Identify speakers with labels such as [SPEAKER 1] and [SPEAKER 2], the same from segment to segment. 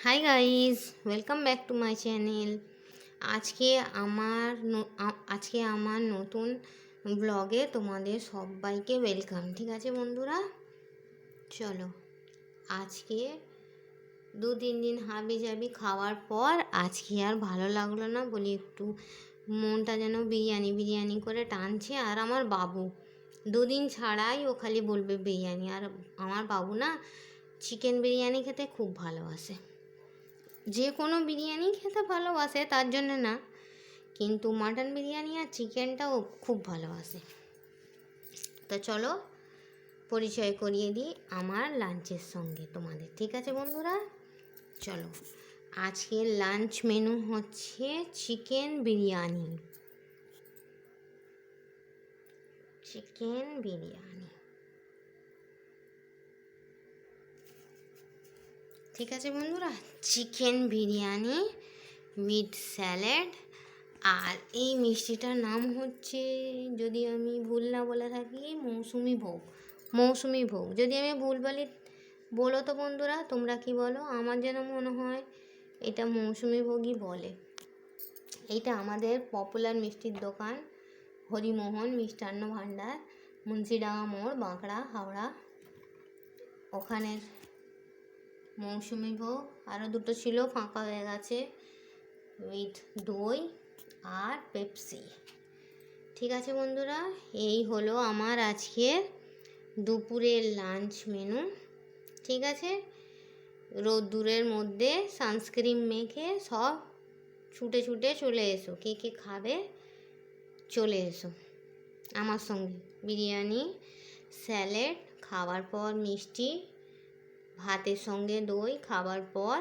[SPEAKER 1] Hi guys, welcome back to my channel. আজকে আমার নতুন ব্লগে তোমাদের সবাইকে ওয়েলকাম। ঠিক আছে বন্ধুরা, চলো আজকে 2-3 দিন হাবি জাবি খাওয়ার পর আজকে আর ভালো লাগলো না, বলি একটু মনটা যেন বিরিয়ানি বিরিয়ানি করে টানছে। আর আমার বাবু 2 দিন ছাড়াই ও খালি বলবে বিরিয়ানি। আর আমার বাবু না চিকেন বিরিয়ানি খেতে খুব ভালোবাসে, যে কোনো বিরিয়ানি খেতে ভালোবাসে তার জন্য না, কিন্তু মাটন বিরিয়ানি আর চিকেনটাও খুব ভালোবাসে। তো চলো পরিচয় করিয়ে দিই আমার লাঞ্চের সঙ্গে তোমাদের। ঠিক আছে বন্ধুরা, চলো আজকের লাঞ্চ মেনু হচ্ছে চিকেন বিরিয়ানি। ঠিক আছে বন্ধুরা, চিকেন বিরিয়ানি উইথ স্যালাড। আর এই মিষ্টিটার নাম হচ্ছে, যদি আমি ভুল না বলে থাকি, মৌসুমি ভোগ। যদি আমি ভুল বলি বলো তো বন্ধুরা, তোমরা কি বলো? আমার যেন মনে হয় এটা মৌসুমি ভোগই বলে। এইটা আমাদের পপুলার মিষ্টির দোকান হরিমোহন মিষ্টান্ন ভাণ্ডার, মুন্সিডাঙ্গা মোড়, বাঁকড়া, হাওড়া, ওখানের মৌসুমি ভোগ। আরও দুটো ছিল, ফাঁকা হয়ে গেছে, উইথ দই আর পেপসি। ঠিক আছে বন্ধুরা, এই হলো আমার আজকের দুপুরের লাঞ্চ মেনু। ঠিক আছে, রোদ্দুরের মধ্যে সানস্ক্রিন মেখে সব ছুটে ছুটে চলে এসো, কে কে খাবে চলে এসো আমার সঙ্গে। বিরিয়ানি, স্যালাড, খাওয়ার পর মিষ্টি, ভাতের সঙ্গে দই, খাবার পর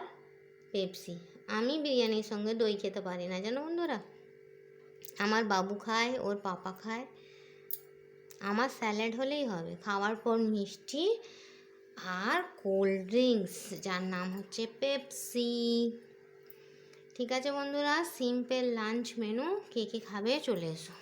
[SPEAKER 1] পেপসি। আমি বিরিয়ানির সঙ্গে দই খেতে পারি না জানো বন্ধুরা, আমার বাবু খায়, ওর পাপা খায়। আমার স্যালাড হলেই হবে, খাওয়ার পর মিষ্টি আর কোল্ড ড্রিঙ্কস, যার নাম হচ্ছে পেপসি। ঠিক আছে বন্ধুরা, সিম্পল লাঞ্চ মেনু, কে কে খাবে চলে এসো।